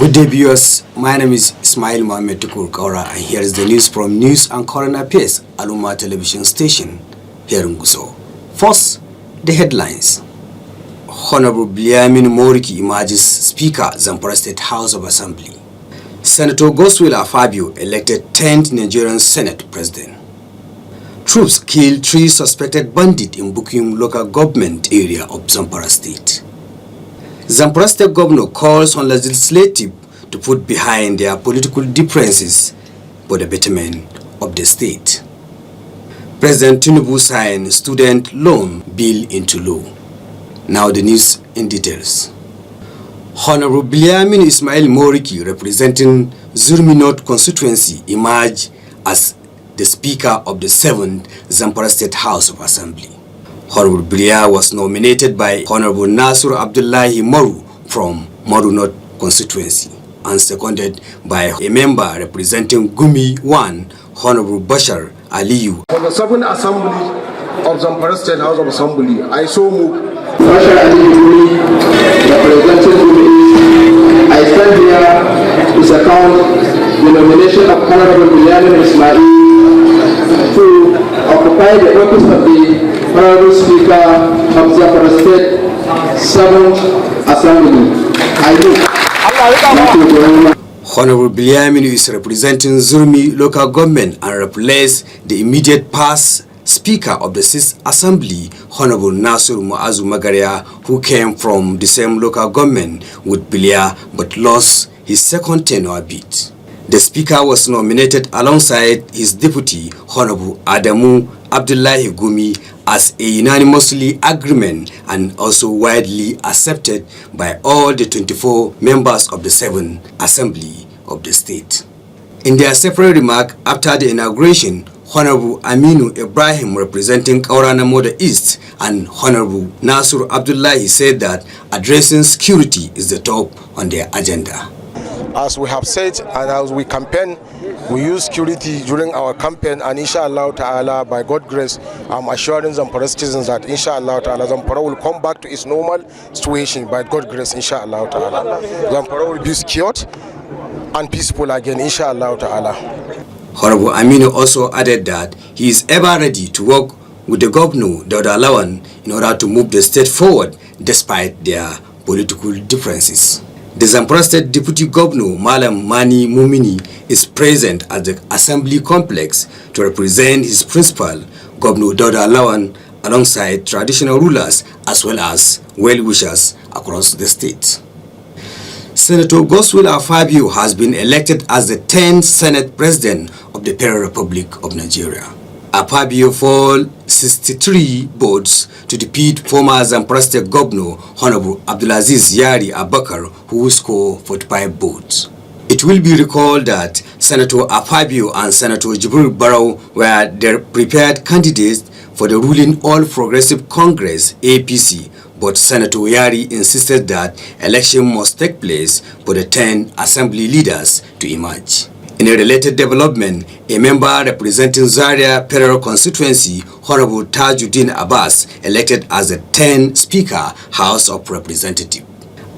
Good day, viewers. My name is Isma'Il Tukur, Kaura, and here is the news from News and Current Affairs, Aluma television station here in Gusau. First, the headlines. Honorable Bliamin Moriki emerges Speaker, Zamfara State House of Assembly. Senator Goswell Afabio elected 10th Nigerian Senate President. Troops killed 3 suspected bandits in Bukum local government area of Zamfara State. Zamfara State Governor calls on legislative to put behind their political differences for the betterment of the state. President Tinubu signed student loan bill into law. Now the news in details. Honorable Bliamin Isma'Il Moriki, representing Zurmi North constituency, emerged as the Speaker of the 7th Zamfara State House of Assembly. Honorable Blia was nominated by Honorable Nasur Abdullahi Moru from Moru North constituency and seconded by a member representing Gumi 1, Honorable Bashar Aliyu. For the 7th Assembly of Zamfara State House of Assembly, I so move. Bashar Aliyu, representing Gumi, I stand here to second the nomination of Honorable Bliamin Isma'Il to occupy the office of the Honorable Speaker of Zamfara State 7th Assembly. Honorable Bliamin is representing Zurmi local government and replaced the immediate past Speaker of the 6th Assembly, Honorable Nasur Muazu Magaria, who came from the same local government with Blia but lost his second tenure bid. The Speaker was nominated alongside his deputy, Honorable Adamu Abdullahi Gumi, as a unanimously agreement and also widely accepted by all the 24 members of the 7th Assembly of the state. In their separate remark after the inauguration, Honorable Aminu Ibrahim, representing Kaura Mohd East, and Honorable Nasur Abdullahi said that addressing security is the top on their agenda. As we have said, and as we campaign, we use security during our campaign, and inshallah ta'ala, by God's grace, I'm assuring Zamfara citizens that inshallah ta'ala, Zamfara will come back to its normal situation by God's grace, inshallah ta'ala. Zamfara will be secured and peaceful again, inshallah ta'ala. Honorable Aminu also added that he is ever ready to work with the governor, Dauda Lawan, in order to move the state forward despite their political differences. The Zamfara State Deputy Governor, Malam Mani Mumini, is present at the Assembly Complex to represent his principal, Governor Dauda Lawan, alongside traditional rulers as well as well-wishers across the state. Senator Goswell Afabio has been elected as the 10th Senate President of the Federal Republic of Nigeria. Afabio polled 63 votes to defeat former Zamfara State Governor Honorable Abdulaziz Yari Abakar, who scored 45 votes. It will be recalled that Senator Afabio and Senator Jibril Barrow were the prepared candidates for the ruling All Progressive Congress APC, but Senator Yari insisted that election must take place for the 10 assembly leaders to emerge. In a related development, a member representing Zaria Federal Constituency, Honorable Tajuddin Abbas, elected as the 10th Speaker, House of Representatives.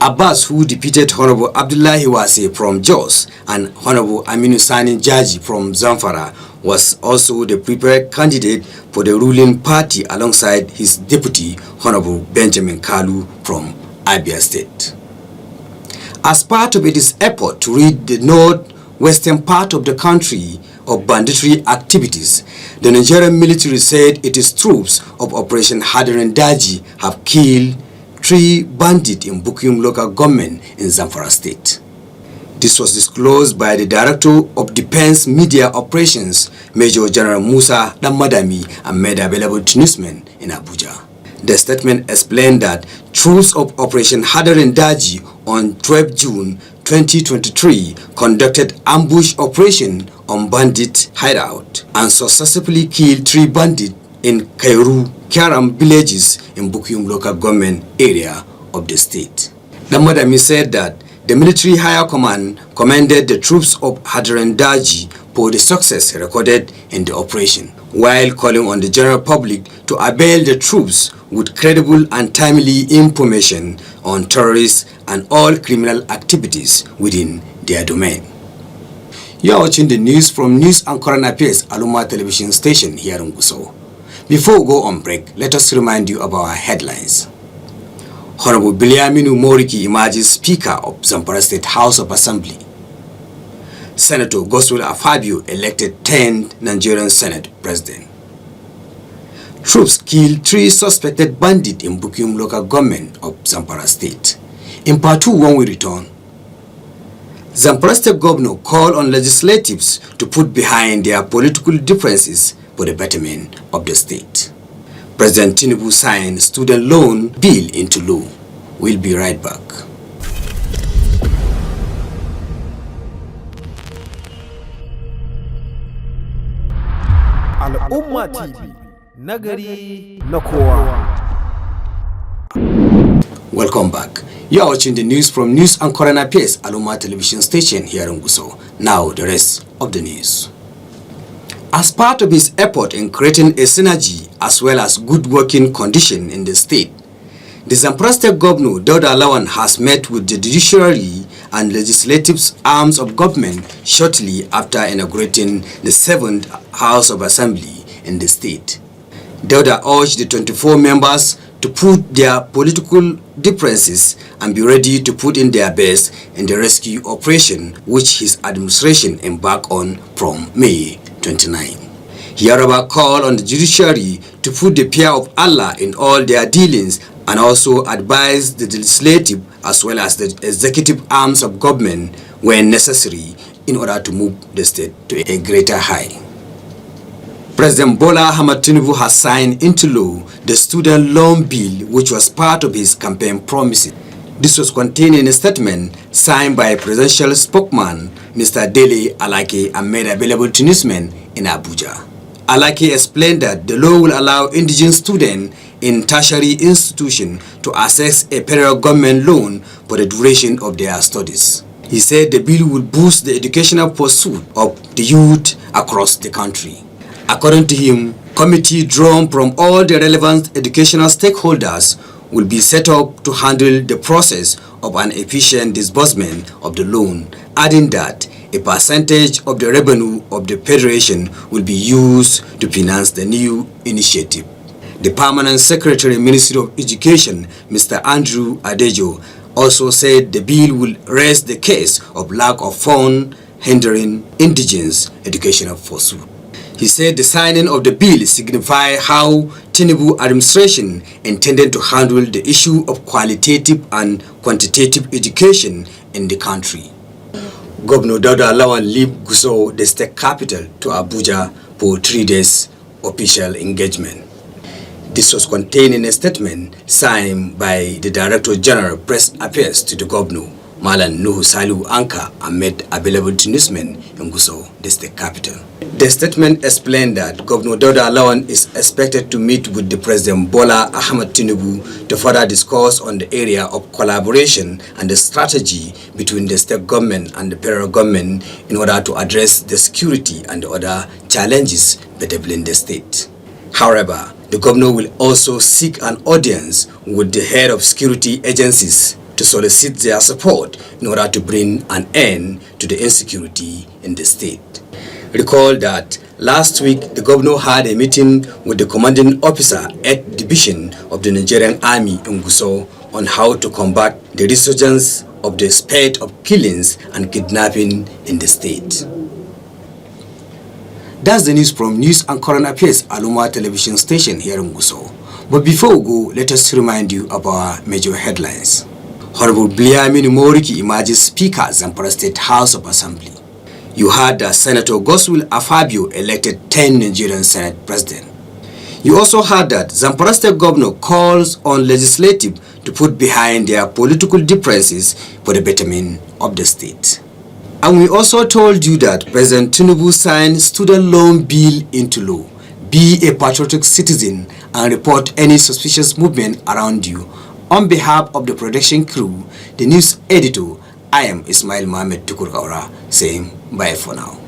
Abbas, who defeated Honorable Abdullahi Wase from Jos and Honorable Aminu Sani Jaji from Zamfara, was also the prepared candidate for the ruling party alongside his deputy, Honorable Benjamin Kalu from Abia State. As part of its effort to rid the northwestern part of the country of banditry activities, the Nigerian military said its troops of Operation Hadarin Daji have killed 3 bandits in Bukum local government in Zamfara State. This was disclosed by the Director of Defense Media Operations, Major General Musa Damadami, and made available to newsmen in Abuja. The statement explained that troops of Operation Hadarin Daji on 12 June 2023 conducted ambush operation on bandit hideout and successfully killed 3 bandits in Kairu, Karam villages in Bukum local government area of the state. Damadami said that the military higher command commended the troops of Hadarin Daji for the success recorded in the operation. while calling on the general public to avail the troops with credible and timely information on terrorists and all criminal activities within their domain. You are watching the news from News and Current Affairs Aluma television station here in Gusau. Before we go on break, let us remind you of our headlines. Honorable Biliaminu Moriki emerges Speaker of Zamfara State House of Assembly. Senator Goswell Afabio elected 10th Nigerian Senate President. Troops killed 3 suspected bandits in Bukium local government of Zamfara State. In part 2, when we return, Zamfara State Governor called on legislatives to put behind their political differences for the betterment of the state. President Tinubu signed student loan bill into law. We'll be right back. Al'umma TV, nagari na kowa. Welcome back. You are watching the news from News and Current Affairs Aluma television station here in Gusau. Now the rest of the news. As part of his effort in creating a synergy as well as good working condition in the state, the Zamfara State Governor Dauda Lawan has met with the judiciary and legislative arms of government shortly after inaugurating the 7th House of Assembly in the state. Dauda urged the 24 members to put their political differences and be ready to put in their best in the rescue operation which his administration embarked on from May 29. He however called on the judiciary to put the fear of Allah in all their dealings and also advised the legislative as well as the executive arms of government when necessary in order to move the state to a greater height. President Bola Ahmed Tinubu has signed into law the student loan bill which was part of his campaign promises. This was contained in a statement signed by presidential spokesman Mr. Dele Alake and made available to newsmen in Abuja. Alake explained that the law will allow indigenous students in tertiary institutions to access a federal government loan for the duration of their studies. He said the bill will boost the educational pursuit of the youth across the country. According to him, a committee drawn from all the relevant educational stakeholders will be set up to handle the process of an efficient disbursement of the loan, adding that a percentage of the revenue of the Federation will be used to finance the new initiative. The Permanent Secretary Ministry of Education, Mr. Andrew Adejo, also said the bill will raise the case of lack of funds hindering indigenous educational pursuit. He said the signing of the bill signifies how Tinubu administration intended to handle the issue of qualitative and quantitative education in the country. Governor Dauda Lawan left Gusau, the state capital, to Abuja for 3 days official engagement. This was contained in a statement signed by the Director General Press Affairs to the Governor, Malan Nuhu Salihu Anka, and made available to newsmen in Gusau, the state capital. The statement explained that Governor Dauda Lawan is expected to meet with the President Bola Ahmed Tinubu to further discuss on the area of collaboration and the strategy between the state government and the federal government in order to address the security and the other challenges bedeviling the state. However, the governor will also seek an audience with the head of security agencies to solicit their support in order to bring an end to the insecurity in the state. Recall that last week the governor had a meeting with the commanding officer 8th Division of the Nigerian Army in Gusau on how to combat the resurgence of the spate of killings and kidnapping in the state. That's the news from News and Current Affairs Aluma television station here in Gusau. But before we go, let us remind you of our major headlines. Honorable Biliaminu Moriki emerges Speaker Zamfara State House of Assembly. You heard that Senator Goswell Afabio elected 10th Nigerian Senate President. You also heard that Zamfara State Governor calls on legislative to put behind their political differences for the betterment of the state. And we also told you that President Tinubu signed student loan bill into law. Be a patriotic citizen and report any suspicious movement around you. On behalf of the production crew, the news editor, I am Isma'Il Tukur Kaura, saying bye for now.